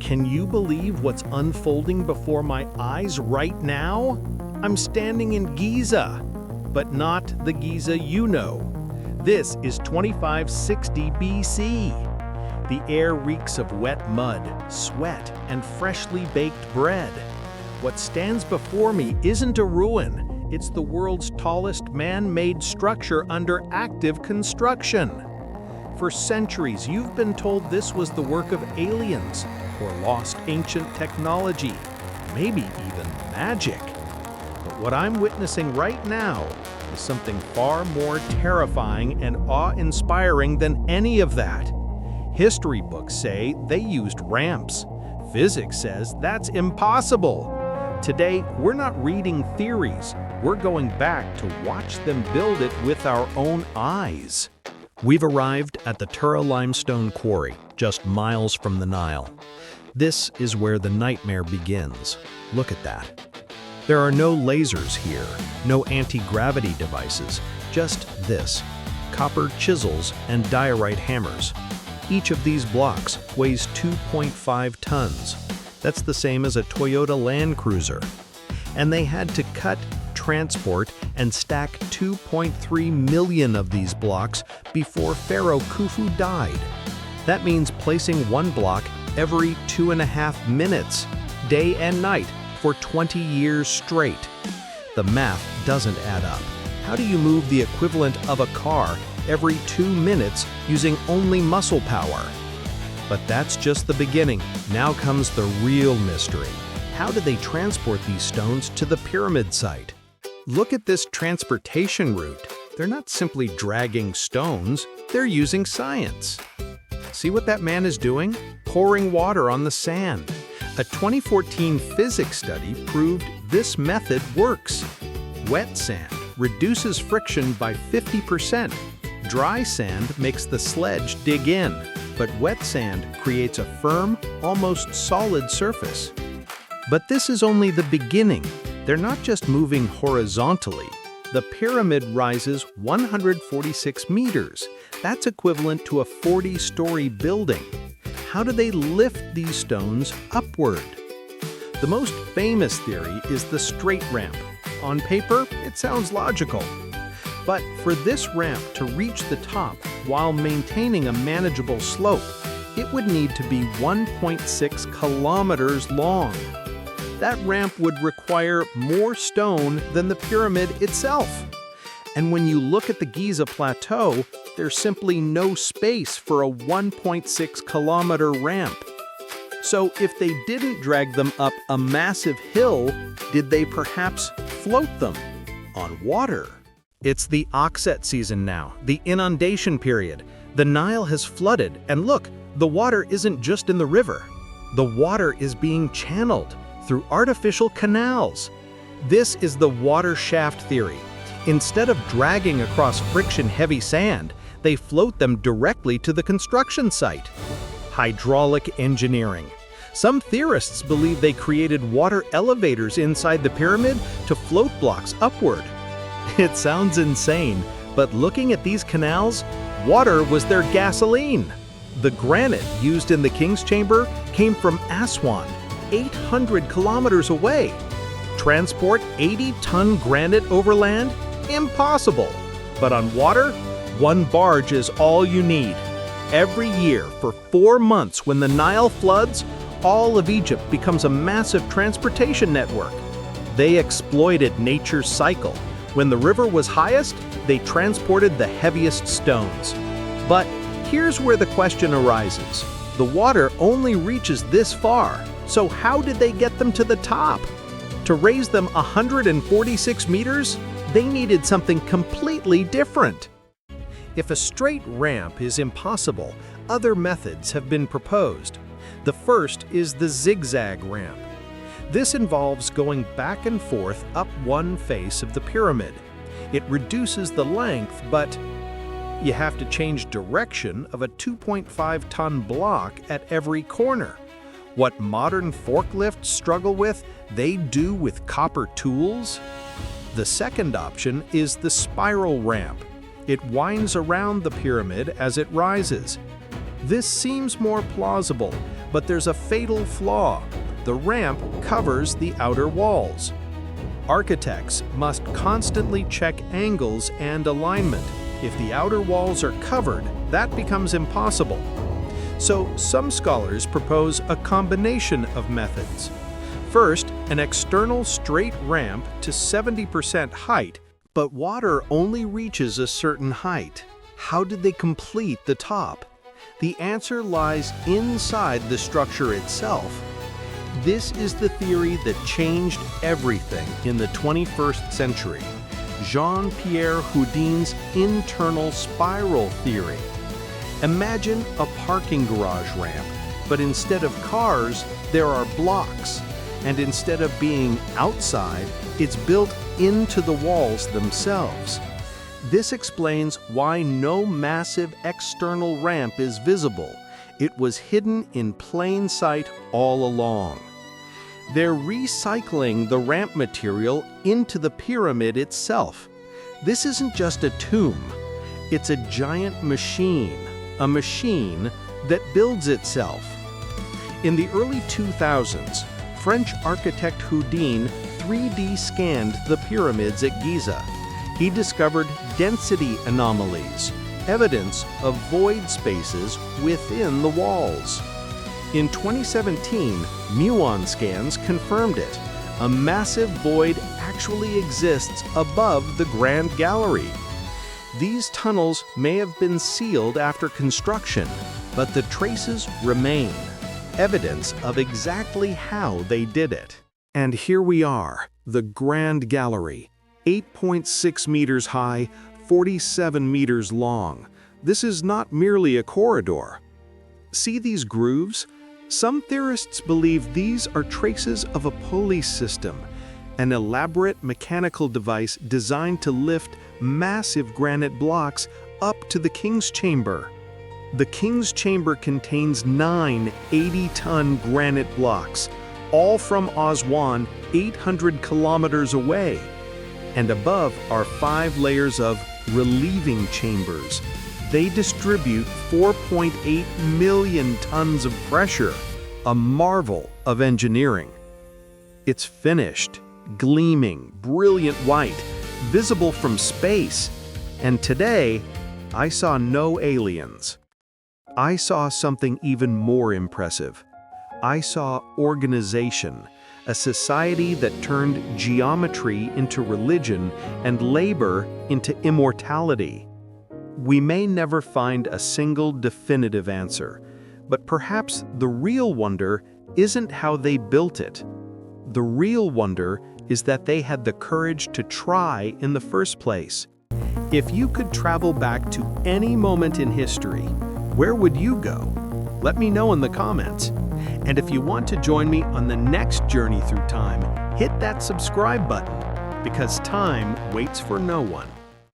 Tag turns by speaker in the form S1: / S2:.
S1: Can you believe what's unfolding before my eyes right now? I'm standing in Giza, but not the Giza you know. This is 2560 BC. The air reeks of wet mud, sweat, and freshly baked bread. What stands before me isn't a ruin. It's the world's tallest man-made structure under active construction. For centuries, you've been told this was the work of aliens or lost ancient technology, maybe even magic. But what I'm witnessing right now is something far more terrifying and awe-inspiring than any of that. History books say they used ramps. Physics says that's impossible. Today, we're not reading theories. We're going back to watch them build it with our own eyes. We've arrived at the Tura Limestone Quarry, just miles from the Nile. This is where the nightmare begins. Look at that. There are no lasers here, no anti-gravity devices, just this: copper chisels and diorite hammers. Each of these blocks weighs 2.5 tons. That's the same as a Toyota Land Cruiser. And they had to cut, transport, and stack 2.3 million of these blocks before Pharaoh Khufu died. That means placing one block every 2.5 minutes, day and night, for 20 years straight. The math doesn't add up. How do you move the equivalent of a car every 2 minutes using only muscle power? But that's just the beginning. Now comes the real mystery. How did they transport these stones to the pyramid site? Look at this transportation route. They're not simply dragging stones, they're using science. See what that man is doing? Pouring water on the sand. A 2014 physics study proved this method works. Wet sand reduces friction by 50%. Dry sand makes the sledge dig in, but wet sand creates a firm, almost solid surface. But this is only the beginning. They're not just moving horizontally. The pyramid rises 146 meters. That's equivalent to a 40-story building. How do they lift these stones upward? The most famous theory is the straight ramp. On paper, it sounds logical. But for this ramp to reach the top while maintaining a manageable slope, it would need to be 1.6 kilometers long. That ramp would require more stone than the pyramid itself. And when you look at the Giza Plateau, there's simply no space for a 1.6 kilometer ramp. So if they didn't drag them up a massive hill, did they perhaps float them on water? It's the Oxet season now, the inundation period. The Nile has flooded, and look, the water isn't just in the river. The water is being channeled through artificial canals. This is the water shaft theory. Instead of dragging across friction-heavy sand, they float them directly to the construction site. Hydraulic engineering. Some theorists believe they created water elevators inside the pyramid to float blocks upward. It sounds insane, but looking at these canals, water was their gasoline. The granite used in the King's Chamber came from Aswan, 800 kilometers away. Transport 80-ton granite overland? Impossible. But on water, one barge is all you need. Every year for 4 months when the Nile floods, all of Egypt becomes a massive transportation network. They exploited nature's cycle. When the river was highest, they transported the heaviest stones. But here's where the question arises. The water only reaches this far. So how did they get them to the top? To raise them 146 meters, they needed something completely different. If a straight ramp is impossible, other methods have been proposed. The first is the zigzag ramp. This involves going back and forth up one face of the pyramid. It reduces the length, but you have to change direction of a 2.5-ton block at every corner. What modern forklifts struggle with, they do with copper tools. The second option is the spiral ramp. It winds around the pyramid as it rises. This seems more plausible, but there's a fatal flaw. The ramp covers the outer walls. Architects must constantly check angles and alignment. If the outer walls are covered, that becomes impossible. So some scholars propose a combination of methods. First, an external straight ramp to 70% height, but water only reaches a certain height. How did they complete the top? The answer lies inside the structure itself. This is the theory that changed everything in the 21st century. Jean-Pierre Houdin's internal spiral theory. Imagine a parking garage ramp, but instead of cars, there are blocks. And instead of being outside, it's built into the walls themselves. This explains why no massive external ramp is visible. It was hidden in plain sight all along. They're recycling the ramp material into the pyramid itself. This isn't just a tomb. It's a giant machine, a machine that builds itself. In the early 2000s, French architect Houdin 3D scanned the pyramids at Giza. He discovered density anomalies, evidence of void spaces within the walls. In 2017, muon scans confirmed it. A massive void actually exists above the Grand Gallery. These tunnels may have been sealed after construction, but the traces remain. Evidence of exactly how they did it. And here we are, the Grand Gallery, 8.6 meters high, 47 meters long. This is not merely a corridor. See these grooves? Some theorists believe these are traces of a pulley system, an elaborate mechanical device designed to lift massive granite blocks up to the King's Chamber. The King's Chamber contains 9 80-ton granite blocks, all from Aswan, 800 kilometers away. And above are 5 layers of relieving chambers. They distribute 4.8 million tons of pressure, a marvel of engineering. It's finished, gleaming, brilliant white, visible from space. And today, I saw no aliens. I saw something even more impressive. I saw organization, a society that turned geometry into religion and labor into immortality. We may never find a single definitive answer, but perhaps the real wonder isn't how they built it. The real wonder is that they had the courage to try in the first place. If you could travel back to any moment in history, where would you go? Let me know in the comments. And if you want to join me on the next journey through time, hit that subscribe button, because time waits for no one.